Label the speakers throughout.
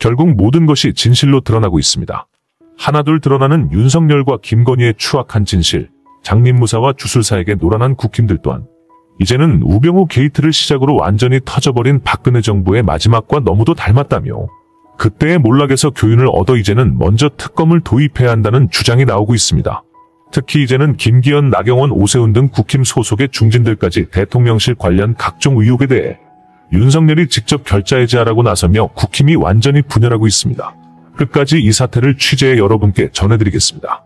Speaker 1: 결국 모든 것이 진실로 드러나고 있습니다. 하나둘 드러나는 윤석열과 김건희의 추악한 진실, 장림무사와 주술사에게 노란한 국힘들 또한 이제는 우병우 게이트를 시작으로 완전히 터져버린 박근혜 정부의 마지막과 너무도 닮았다며 그때의 몰락에서 교훈을 얻어 이제는 먼저 특검을 도입해야 한다는 주장이 나오고 있습니다. 특히 이제는 김기현, 나경원, 오세훈 등 국힘 소속의 중진들까지 대통령실 관련 각종 의혹에 대해 윤석열이 직접 결자해제하라고 나서며 국힘이 완전히 분열하고 있습니다. 끝까지 이 사태를 취재해 여러분께 전해드리겠습니다.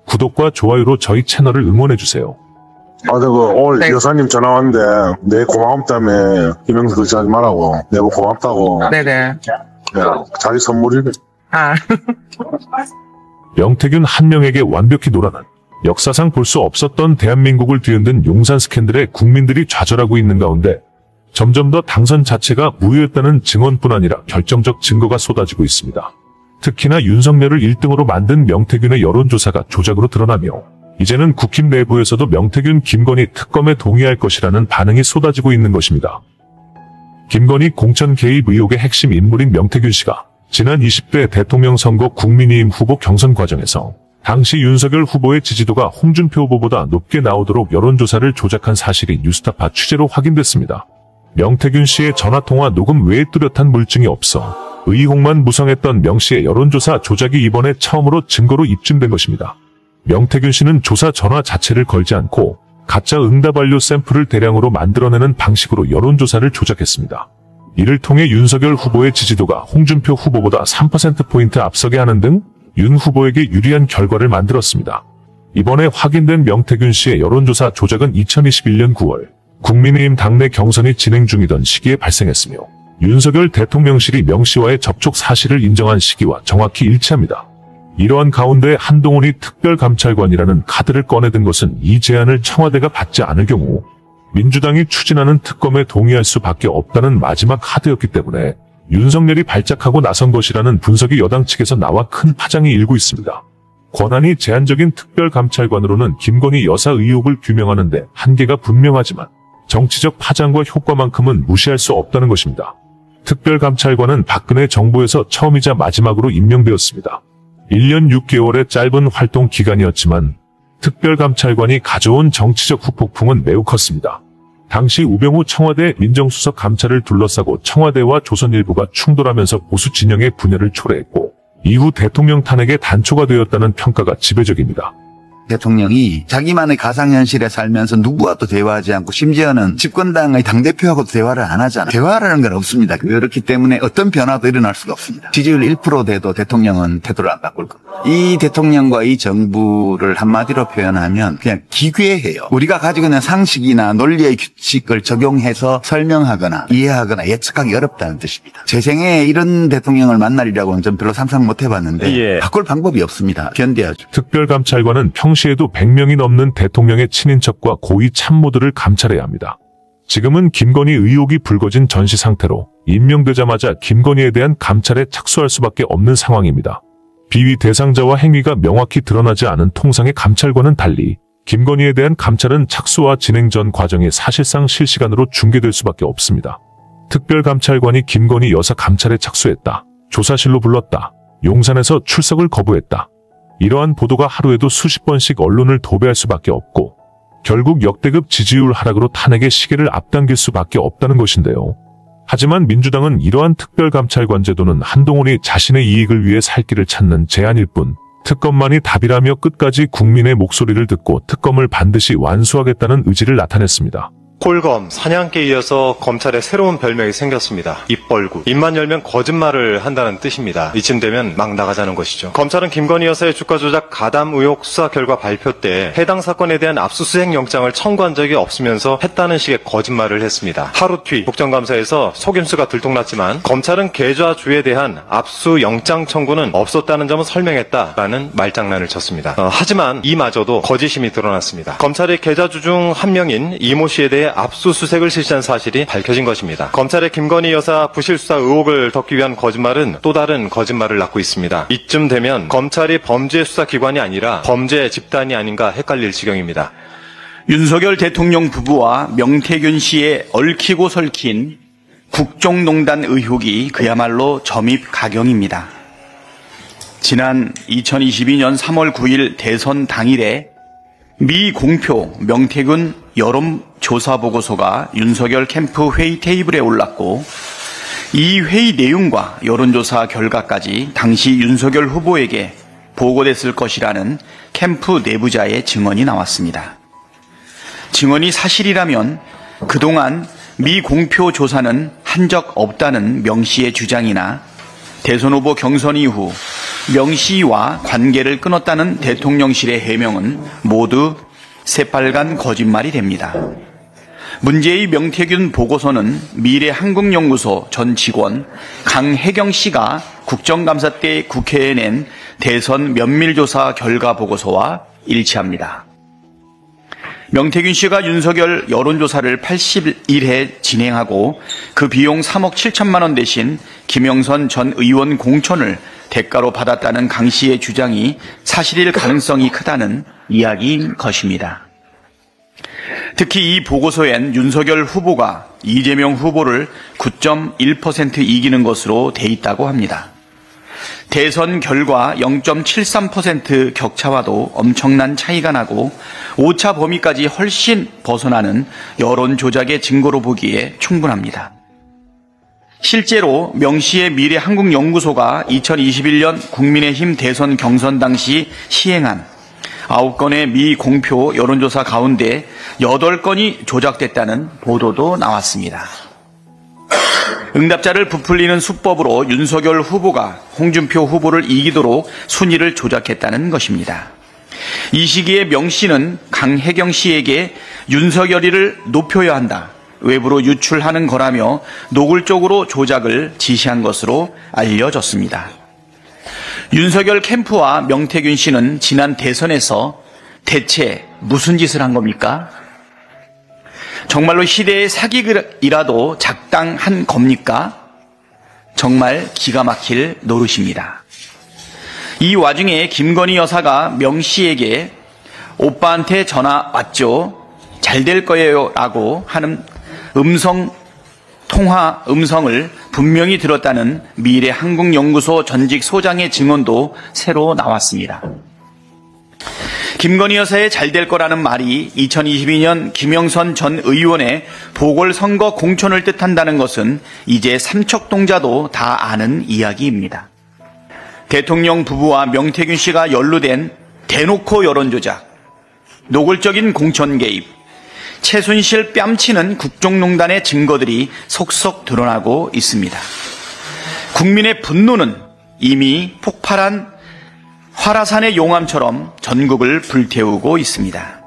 Speaker 1: 구독과 좋아요로 저희 채널을 응원해주세요.
Speaker 2: 내가 오늘 여사님 전화 왔는데 내 고마움 때문에 김영수 그러지 말라고 내가 고맙다고.
Speaker 3: 네네.
Speaker 2: 야, 자기 선물이네.
Speaker 1: 명태균 한 명에게 완벽히 놀아난 역사상 볼 수 없었던 대한민국을 뒤흔든 용산 스캔들에 국민들이 좌절하고 있는 가운데 점점 더 당선 자체가 무효였다는 증언뿐 아니라 결정적 증거가 쏟아지고 있습니다. 특히나 윤석열을 1등으로 만든 명태균의 여론조사가 조작으로 드러나며 이제는 국힘 내부에서도 명태균, 김건희 특검에 동의할 것이라는 반응이 쏟아지고 있는 것입니다. 김건희 공천 개입 의혹의 핵심 인물인 명태균 씨가 지난 20대 대통령 선거 국민의힘 후보 경선 과정에서 당시 윤석열 후보의 지지도가 홍준표 후보보다 높게 나오도록 여론조사를 조작한 사실이 뉴스타파 취재로 확인됐습니다. 명태균 씨의 전화통화 녹음 외에 뚜렷한 물증이 없어 의혹만 무성했던 명 씨의 여론조사 조작이 이번에 처음으로 증거로 입증된 것입니다. 명태균 씨는 조사 전화 자체를 걸지 않고 가짜 응답 완료 샘플을 대량으로 만들어내는 방식으로 여론조사를 조작했습니다. 이를 통해 윤석열 후보의 지지도가 홍준표 후보보다 3%포인트 앞서게 하는 등 윤 후보에게 유리한 결과를 만들었습니다. 이번에 확인된 명태균 씨의 여론조사 조작은 2021년 9월 국민의힘 당내 경선이 진행 중이던 시기에 발생했으며 윤석열 대통령실이 명 씨와의 접촉 사실을 인정한 시기와 정확히 일치합니다. 이러한 가운데 한동훈이 특별감찰관이라는 카드를 꺼내든 것은 이 제안을 청와대가 받지 않을 경우 민주당이 추진하는 특검에 동의할 수밖에 없다는 마지막 카드였기 때문에 윤석열이 발작하고 나선 것이라는 분석이 여당 측에서 나와 큰 파장이 일고 있습니다. 권한이 제한적인 특별감찰관으로는 김건희 여사 의혹을 규명하는 데 한계가 분명하지만 정치적 파장과 효과만큼은 무시할 수 없다는 것입니다. 특별감찰관은 박근혜 정부에서 처음이자 마지막으로 임명되었습니다. 1년 6개월의 짧은 활동 기간이었지만 특별감찰관이 가져온 정치적 후폭풍은 매우 컸습니다. 당시 우병우 청와대 민정수석 감찰을 둘러싸고 청와대와 조선일보가 충돌하면서 보수 진영의 분열을 초래했고 이후 대통령 탄핵의 단초가 되었다는 평가가 지배적입니다.
Speaker 4: 대통령이 자기만의 가상현실에 살면서 누구와도 대화하지 않고 심지어는 집권당의 당대표하고도 대화를 안 하잖아요. 대화라는 건 없습니다. 그렇기 때문에 어떤 변화도 일어날 수가 없습니다. 지지율 1% 돼도 대통령은 태도를 안 바꿀 겁니다. 이 대통령과 이 정부를 한마디로 표현하면 그냥 기괴해요. 우리가 가지고 있는 상식이나 논리의 규칙을 적용해서 설명하거나 이해하거나 예측하기 어렵다는 뜻입니다. 제 생에 이런 대통령을 만나리라고는 전 별로 상상 못 해봤는데 바꿀 방법이 없습니다. 견뎌야죠.
Speaker 1: 특별감찰관은 평시에도 100명이 넘는 대통령의 친인척과 고위 참모들을 감찰해야 합니다. 지금은 김건희 의혹이 불거진 전시 상태로 임명되자마자 김건희에 대한 감찰에 착수할 수밖에 없는 상황입니다. 비위 대상자와 행위가 명확히 드러나지 않은 통상의 감찰과는 달리 김건희에 대한 감찰은 착수와 진행 전 과정이 사실상 실시간으로 중계될 수밖에 없습니다. 특별감찰관이 김건희 여사 감찰에 착수했다. 조사실로 불렀다. 용산에서 출석을 거부했다. 이러한 보도가 하루에도 수십 번씩 언론을 도배할 수밖에 없고 결국 역대급 지지율 하락으로 탄핵의 시계를 앞당길 수밖에 없다는 것인데요. 하지만 민주당은 이러한 특별감찰관 제도는 한동훈이 자신의 이익을 위해 살 길을 찾는 제안일 뿐 특검만이 답이라며 끝까지 국민의 목소리를 듣고 특검을 반드시 완수하겠다는 의지를 나타냈습니다.
Speaker 5: 홀검, 사냥개에 이어서 검찰에 새로운 별명이 생겼습니다. 입벌구. 입만 열면 거짓말을 한다는 뜻입니다. 이쯤 되면 막 나가자는 것이죠. 검찰은 김건희 여사의 주가 조작 가담 의혹 수사 결과 발표 때 해당 사건에 대한 압수수색 영장을 청구한 적이 없으면서 했다는 식의 거짓말을 했습니다. 하루 뒤 국정감사에서 속임수가 들통났지만 검찰은 계좌주에 대한 압수 영장 청구는 없었다는 점을 설명했다라는 말장난을 쳤습니다. 하지만 이마저도 거짓임이 드러났습니다. 검찰의 계좌주 중 한 명인 이모 씨에 대해 압수수색을 실시한 사실이 밝혀진 것입니다. 검찰의 김건희 여사 부실수사 의혹을 덮기 위한 거짓말은 또 다른 거짓말을 낳고 있습니다. 이쯤 되면 검찰이 범죄 수사기관이 아니라 범죄 집단이 아닌가 헷갈릴 지경입니다.
Speaker 6: 윤석열 대통령 부부와 명태균 씨의 얽히고 설킨
Speaker 3: 국정농단 의혹이 그야말로 점입가경입니다. 지난 2022년 3월 9일 대선 당일에 미 공표 명태균 여론조사 보고서가 윤석열 캠프 회의 테이블에 올랐고 이 회의 내용과 여론조사 결과까지 당시 윤석열 후보에게 보고됐을 것이라는 캠프 내부자의 증언이 나왔습니다. 증언이 사실이라면 그동안 미 공표 조사는 한 적 없다는 명 씨의 주장이나 대선 후보 경선 이후 명 씨와 관계를 끊었다는 대통령실의 해명은 모두 새빨간 거짓말이 됩니다. 문제의 명태균 보고서는 미래한국연구소 전 직원 강혜경 씨가 국정감사 때 국회에 낸 대선 면밀조사 결과 보고서와 일치합니다. 명태균 씨가 윤석열 여론조사를 81회 진행하고 그 비용 3억 7천만 원 대신 김영선 전 의원 공천을 대가로 받았다는 강 씨의 주장이 사실일 가능성이 크다는 이야기인 것입니다. 특히 이 보고서엔 윤석열 후보가 이재명 후보를 9.1% 이기는 것으로 돼 있다고 합니다. 대선 결과 0.73% 격차와도 엄청난 차이가 나고 오차 범위까지 훨씬 벗어나는 여론 조작의 증거로 보기에 충분합니다. 실제로 명 씨의 미래한국연구소가 2021년 국민의힘 대선 경선 당시 시행한 9건의 미공표 여론조사 가운데 8건이 조작됐다는 보도도 나왔습니다. 응답자를 부풀리는 수법으로 윤석열 후보가 홍준표 후보를 이기도록 순위를 조작했다는 것입니다. 이 시기에 명 씨는 강혜경 씨에게 윤석열이를 높여야 한다, 외부로 유출하는 거라며 노골적으로 조작을 지시한 것으로 알려졌습니다. 윤석열 캠프와 명태균 씨는 지난 대선에서 대체 무슨 짓을 한 겁니까? 정말로 시대의 사기이라도 작당한 겁니까? 정말 기가 막힐 노릇입니다. 이 와중에 김건희 여사가 명 씨에게 오빠한테 전화 왔죠? 잘 될 거예요 라고 하는 통화 음성을 분명히 들었다는 미래한국연구소 전직 소장의 증언도 새로 나왔습니다. 김건희 여사의 잘 될 거라는 말이 2022년 김영선 전 의원의 보궐선거 공천을 뜻한다는 것은 이제 삼척동자도 다 아는 이야기입니다. 대통령 부부와 명태균 씨가 연루된 대놓고 여론조작, 노골적인 공천 개입, 최순실 뺨치는 국정농단의 증거들이 속속 드러나고 있습니다. 국민의 분노는 이미 폭발한 화라산의 용암처럼 전국을 불태우고 있습니다.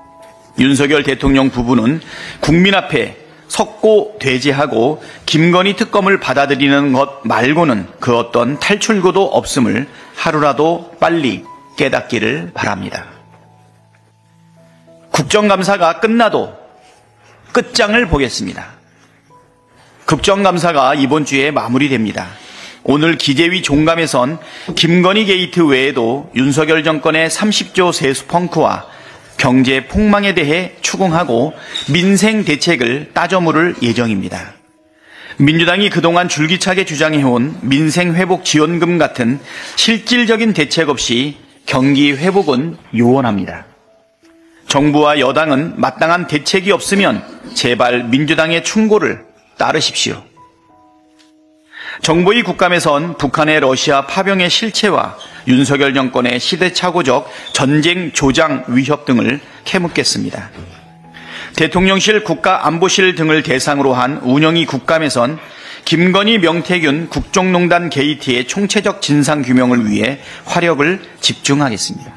Speaker 3: 윤석열 대통령 부부는 국민 앞에 석고 대제하고 김건희 특검을 받아들이는 것 말고는 그 어떤 탈출구도 없음을 하루라도 빨리 깨닫기를 바랍니다. 국정감사가 끝나도 끝장을 보겠습니다. 국정감사가 이번 주에 마무리됩니다. 오늘 기재위 종감에선 김건희 게이트 외에도 윤석열 정권의 30조 세수 펑크와 경제 폭망에 대해 추궁하고 민생 대책을 따져 물을 예정입니다. 민주당이 그동안 줄기차게 주장해온 민생회복 지원금 같은 실질적인 대책 없이 경기 회복은 요원합니다. 정부와 여당은 마땅한 대책이 없으면 제발 민주당의 충고를 따르십시오. 정부의 국감에선 북한의 러시아 파병의 실체와 윤석열 정권의 시대착오적 전쟁 조장 위협 등을 캐묻겠습니다. 대통령실 국가안보실 등을 대상으로 한 운영위 국감에선 김건희 명태균 국정농단 게이트의 총체적 진상규명을 위해 화력을 집중하겠습니다.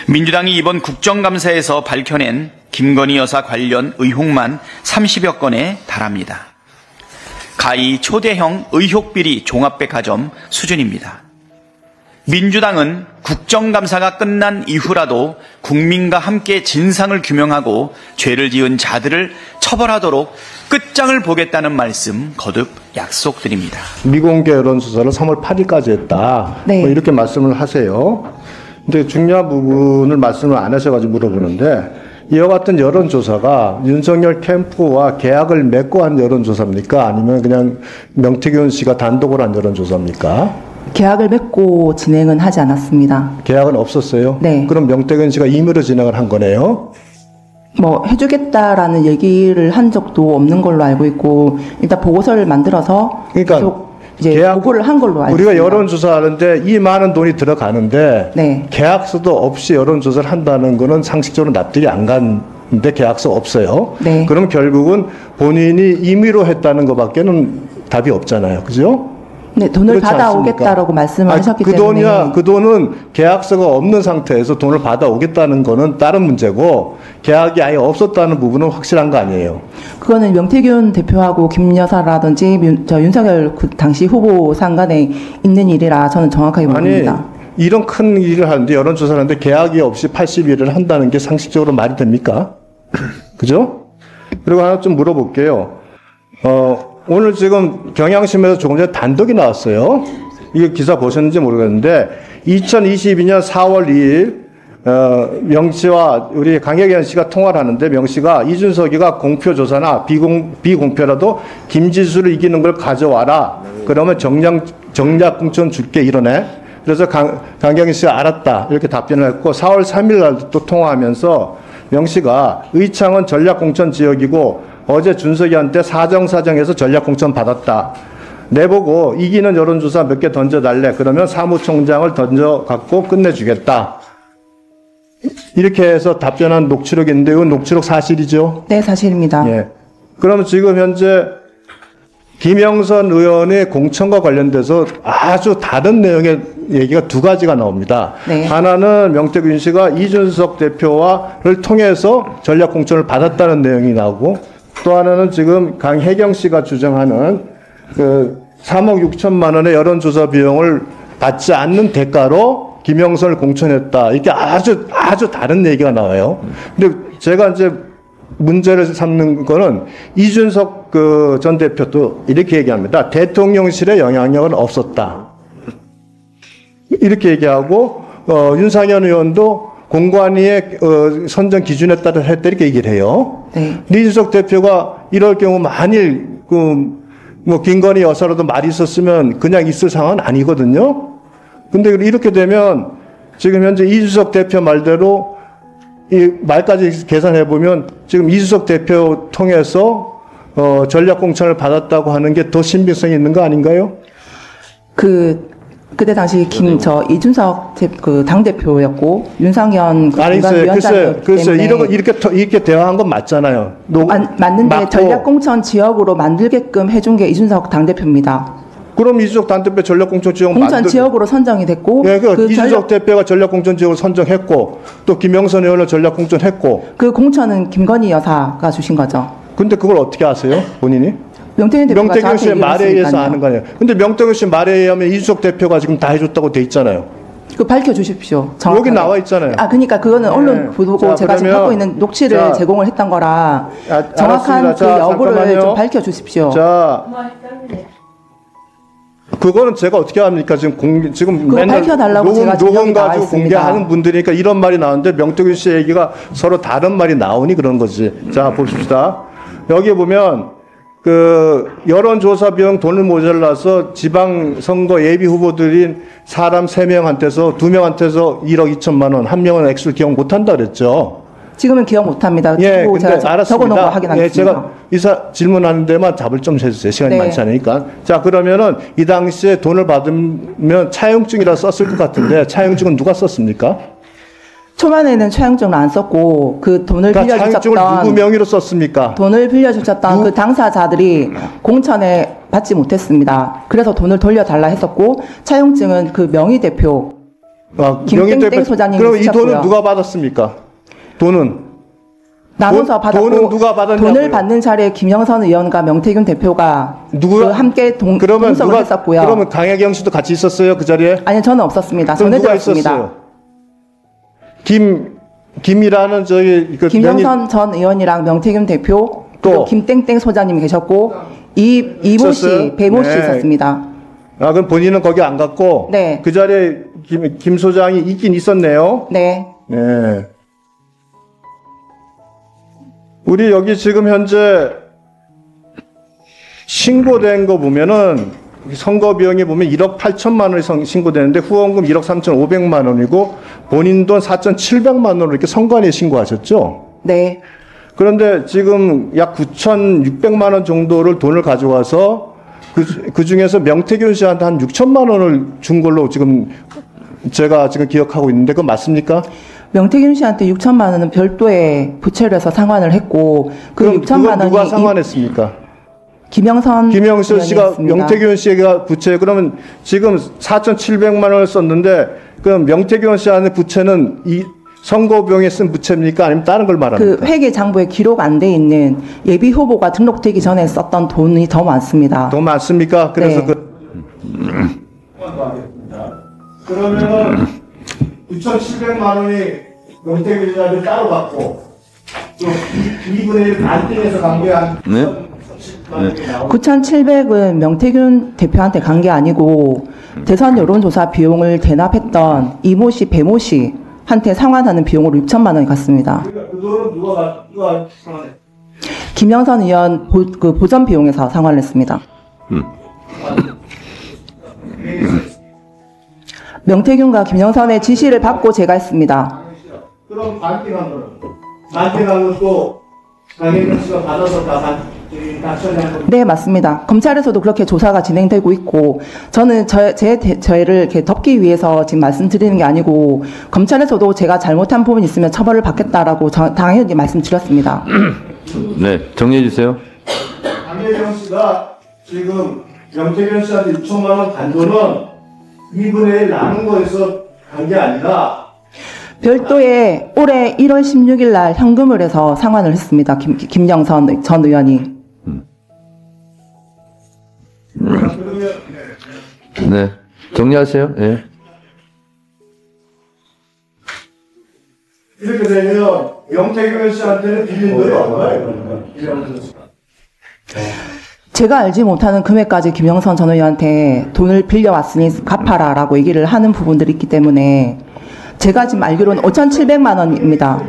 Speaker 3: 민주당이 이번 국정감사에서 밝혀낸 김건희 여사 관련 의혹만 30여 건에 달합니다. 가히 초대형 의혹비리 종합백화점 수준입니다. 민주당은 국정감사가 끝난 이후라도 국민과 함께 진상을 규명하고 죄를 지은 자들을 처벌하도록 끝장을 보겠다는 말씀 거듭 약속드립니다.
Speaker 6: 미공개 여론조사를 3월 8일까지 했다.
Speaker 7: 네.
Speaker 6: 뭐 이렇게 말씀을 하세요. 근데 중요한 부분을 말씀을 안 하셔가지고 물어보는데 이와 같은 여론조사가 윤석열 캠프와 계약을 맺고 한 여론조사입니까? 아니면 그냥 명태균 씨가 단독으로 한 여론조사입니까?
Speaker 7: 계약을 맺고 진행은 하지 않았습니다.
Speaker 6: 계약은 없었어요?
Speaker 7: 네.
Speaker 6: 그럼 명태균 씨가 임의로 진행을 한 거네요?
Speaker 7: 뭐 해주겠다라는 얘기를 한 적도 없는 걸로 알고 있고 일단 보고서를 만들어서
Speaker 6: 그러니까
Speaker 7: 계속 이제 보고를 한 걸로 알고
Speaker 6: 우리가
Speaker 7: 있습니다.
Speaker 6: 여론조사하는데 이 많은 돈이 들어가는데
Speaker 7: 네.
Speaker 6: 계약서도 없이 여론조사를 한다는 거는 상식적으로 납득이 안 가는데 계약서 없어요.
Speaker 7: 네.
Speaker 6: 그럼 결국은 본인이 임의로 했다는 것밖에는 답이 없잖아요. 그죠?
Speaker 7: 네, 돈을
Speaker 6: 그렇지
Speaker 7: 받아오겠다라고 말씀을 하셨기
Speaker 6: 그
Speaker 7: 때문에
Speaker 6: 돈이야, 그 돈은 계약서가 없는 상태에서 돈을 받아오겠다는 거는 다른 문제고 계약이 아예 없었다는 부분은 확실한 거 아니에요.
Speaker 7: 그거는 명태균 대표하고 김 여사라든지 윤석열 그 당시 후보 상간에 있는 일이라 저는 정확하게 모릅니다.
Speaker 6: 이런 큰 일을 하는데 여론조사를 하는데 계약이 없이 80일을 한다는 게 상식적으로 말이 됩니까? 그죠? 그리고 하나 좀 물어볼게요. 오늘 지금 경향신문에서 조금 전에 단독이 나왔어요. 이게 기사 보셨는지 모르겠는데 2022년 4월 2일 명 씨와 우리 강혜경 씨가 통화를 하는데 명 씨가 이준석이가 공표조사나 비공표라도 김지수를 이기는 걸 가져와라. 그러면 정략공천 줄게 이러네. 그래서 강경희 씨가 알았다 이렇게 답변을 했고 4월 3일 날 또 통화하면서 명 씨가 의창은 전략공천 지역이고 어제 준석이한테 사정해서 전략공천 받았다. 내보고 이기는 여론조사 몇 개 던져달래. 그러면 사무총장을 던져갖고 끝내주겠다. 이렇게 해서 답변한 녹취록이 있는데 이건 녹취록 사실이죠?
Speaker 7: 네, 사실입니다.
Speaker 6: 예. 그러면 지금 현재 김영선 의원의 공천과 관련돼서 아주 다른 내용의 얘기가 두 가지가 나옵니다.
Speaker 7: 네.
Speaker 6: 하나는 명태균 씨가 이준석 대표와를 통해서 전략 공천을 받았다는 내용이 나오고 또 하나는 지금 강혜경 씨가 주장하는 그 3억 6천만 원의 여론조사 비용을 받지 않는 대가로 김영선을 공천했다. 이게 아주 다른 얘기가 나와요. 근데 제가 이제 문제를 삼는 거는 이준석 그 전 대표도 이렇게 얘기합니다. 대통령실의 영향력은 없었다. 이렇게 얘기하고 윤상현 의원도 공관위의 선정 기준에 따라 했다 이렇게 얘기를 해요.
Speaker 7: 네.
Speaker 6: 이준석 대표가 이럴 경우 만일 뭐 김건희 여사라도 말이 있었으면 그냥 있을 상황은 아니거든요. 근데 이렇게 되면 지금 현재 이준석 대표 말대로 이 말까지 계산해 보면 지금 이준석 대표 통해서 전략 공천을 받았다고 하는 게 더 신빙성이 있는 거 아닌가요?
Speaker 7: 그때 당시 이준석 그 당대표였고 윤상현 그 위원장이었기
Speaker 6: 글쎄
Speaker 7: 때문에
Speaker 6: 이렇게 대화한 건 맞잖아요.
Speaker 7: 맞는데
Speaker 6: 맞고.
Speaker 7: 전략공천 지역으로 만들게끔 해준 게 이준석 당대표입니다.
Speaker 6: 그럼 이준석 당대표 전략공천 지역
Speaker 7: 공천 지역으로 선정이 됐고
Speaker 6: 네, 이준석 대표가 전략공천 지역을 선정했고 또 김영선 의원을 전략공천했고
Speaker 7: 그 공천은 김건희 여사가 주신 거죠.
Speaker 6: 근데 그걸 어떻게 아세요? 본인이?
Speaker 7: 명태균
Speaker 6: 씨의 말에 의해서 아는 거 아니에요. 근데 명태균 씨 말에 의하면 이준석 대표가 지금 다 해줬다고 돼 있잖아요.
Speaker 7: 그 밝혀주십시오. 정확하게.
Speaker 6: 여기 나와 있잖아요.
Speaker 7: 그러니까 그거는 언론
Speaker 6: 네.
Speaker 7: 보도고 제가 지금 갖고 있는 녹취를 제공을 했던 거라 정확한 그 여부를
Speaker 6: 잠깐만요.
Speaker 7: 좀 밝혀주십시오.
Speaker 6: 자, 그거는 제가 어떻게 합니까? 지금
Speaker 7: 그거 밝혀달라고 제가
Speaker 6: 녹음
Speaker 7: 지적이 나와
Speaker 6: 가지고
Speaker 7: 있습니다.
Speaker 6: 공개하는 분들이니까 이런 말이 나오는데 명태균 씨 얘기가 서로 다른 말이 나오니 그런 거지. 자, 봅시다. 여기 보면 그 여론조사 비용 돈을 모자라서 지방선거 예비 후보들인 사람 3명한테서 2명한테서 1억 2천만 원, 1명은 액수를 기억 못한다 그랬죠.
Speaker 7: 지금은 기억 못합니다.
Speaker 6: 예, 근데
Speaker 7: 제가 적어놓은 거 확인하겠습니다.
Speaker 6: 예, 제가 이사 질문하는 데만 답을 좀 해주세요. 시간이
Speaker 7: 네.
Speaker 6: 많지 않으니까. 자, 그러면은 이 당시에 돈을 받으면 차용증이라 썼을 것 같은데 차용증은 누가 썼습니까?
Speaker 7: 초반에는 차용증을 안 썼고 그 돈을
Speaker 6: 차용증을 누구
Speaker 7: 빌려주셨던
Speaker 6: 명의로 썼습니까?
Speaker 7: 돈을 빌려주셨던 그 당사자들이 공천에 받지 못했습니다. 그래서 돈을 돌려달라 했었고 차용증은 그 명의 대표 김땡땡 소장님이
Speaker 6: 그럼 이
Speaker 7: 쓰셨고요.
Speaker 6: 돈은 누가 받았습니까? 돈은
Speaker 7: 나눠서 받았고
Speaker 6: 돈은 누가 받았냐고요?
Speaker 7: 돈을 받는 자리에 김영선 의원과 명태균 대표가
Speaker 6: 누구야?
Speaker 7: 함께
Speaker 6: 그러면
Speaker 7: 동석을 했었고요.
Speaker 6: 그러면 강혜경 씨도 같이 있었어요 그 자리에?
Speaker 7: 아니요, 저는 없었습니다.
Speaker 6: 그럼 누가
Speaker 7: 전해드렸습니다.
Speaker 6: 있었어요? 김이라는 저기
Speaker 7: 김영선 전 의원이랑 명태균 대표 또 김땡땡 소장님이 계셨고 이모 씨, 배모 씨 있었습니다.
Speaker 6: 아, 그럼 본인은 거기 안 갔고
Speaker 7: 네.
Speaker 6: 그 자리에 김 소장이 있긴 있었네요.
Speaker 7: 네.
Speaker 6: 네. 우리 여기 지금 현재 신고된 거 보면은 선거 비용이 보면 1억 8천만 원이 신고되는데 후원금 1억 3,500만 원이고 본인 돈 4,700만 원을 이렇게 선관위에 신고하셨죠?
Speaker 7: 네.
Speaker 6: 그런데 지금 약 9,600만 원 정도를 돈을 가져와서 그 중에서 명태균 씨한테 한 6천만 원을 준 걸로 지금 제가 지금 기억하고 있는데 그건 맞습니까?
Speaker 7: 명태균 씨한테 6천만 원은 별도의 부채로 해서 상환을 했고 그
Speaker 6: 그럼
Speaker 7: 6천만
Speaker 6: 그건 누가
Speaker 7: 원이
Speaker 6: 상환했습니까?
Speaker 7: 김영선
Speaker 6: 씨가
Speaker 7: 의원이었습니다.
Speaker 6: 명태균 씨가 부채 그러면 지금 4,700만 원을 썼는데 그럼 명태균 씨한테 부채는 이 선거 비용에 쓴 부채입니까? 아니면 다른 걸 말합니까?
Speaker 7: 그 회계 장부에 기록 안 돼 있는 예비 후보가 등록되기 전에 썼던 돈이 더 많습니다.
Speaker 6: 더 많습니까? 그래서
Speaker 7: 네.
Speaker 6: 그러면 9,700만 원이 명태균 씨한테 따로 받고 또 2분의 1 반띵해서 관계한
Speaker 4: 네?
Speaker 7: 9,700은 명태균 대표한테 간 게 아니고 대선 여론조사 비용을 대납했던 이모 씨, 배모 씨한테 상환하는 비용으로 6천만 원이 갔습니다.
Speaker 6: 그 돈은 누가 상환해?
Speaker 7: 김영선 의원 보전 비용에서 상환을 했습니다. 명태균과 김영선의 지시를 받고 제가 했습니다.
Speaker 6: 그럼 반띵한 거는? 반띵한 것도 강혜경 씨가 받아서 다 처리한 겁니다.
Speaker 7: 네, 맞습니다. 검찰에서도 그렇게 조사가 진행되고 있고 저는 저를 이렇게 덮기 위해서 지금 말씀드리는 게 아니고 검찰에서도 제가 잘못한 부분이 있으면 처벌을 받겠다라고 당연히 말씀드렸습니다.
Speaker 8: 네, 정리해 주세요.
Speaker 6: 강혜경 씨가 지금 명태균 씨한테 6천만 원 간 돈은 2분의 1 나눈 거에서 간 게 아니라
Speaker 7: 별도의 올해 1월 16일 날 현금을 해서 상환을 했습니다. 김영선 전 의원이.
Speaker 8: 네, 정리하세요. 예.
Speaker 6: 이렇게 되면 명태균 씨한테는 빌린 돈이 얼마예요?
Speaker 7: 제가 알지 못하는 금액까지 김영선 전 의원한테 돈을 빌려왔으니 갚아라라고 얘기를 하는 부분들이 있기 때문에 제가 지금 알기로는 5,700만 원입니다.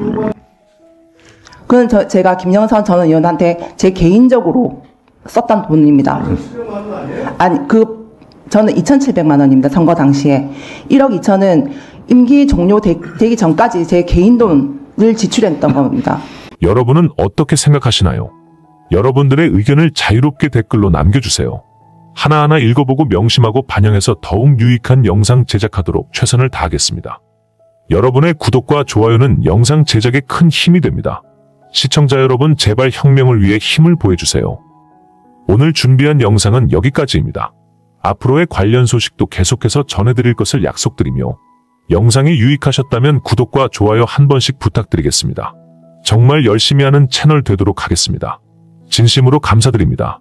Speaker 7: 그건 제가 김영선 전 의원한테 제 개인적으로 썼던 돈입니다. 아니, 저는 2,700만 원입니다. 선거 당시에. 1억 2천은 임기 종료되기 전까지 제 개인 돈을 지출했던 겁니다.
Speaker 1: 여러분은 어떻게 생각하시나요? 여러분들의 의견을 자유롭게 댓글로 남겨주세요. 하나하나 읽어보고 명심하고 반영해서 더욱 유익한 영상 제작하도록 최선을 다하겠습니다. 여러분의 구독과 좋아요는 영상 제작에 큰 힘이 됩니다. 시청자 여러분 제발 혁명을 위해 힘을 보여주세요. 오늘 준비한 영상은 여기까지입니다. 앞으로의 관련 소식도 계속해서 전해드릴 것을 약속드리며 영상이 유익하셨다면 구독과 좋아요 한 번씩 부탁드리겠습니다. 정말 열심히 하는 채널 되도록 하겠습니다. 진심으로 감사드립니다.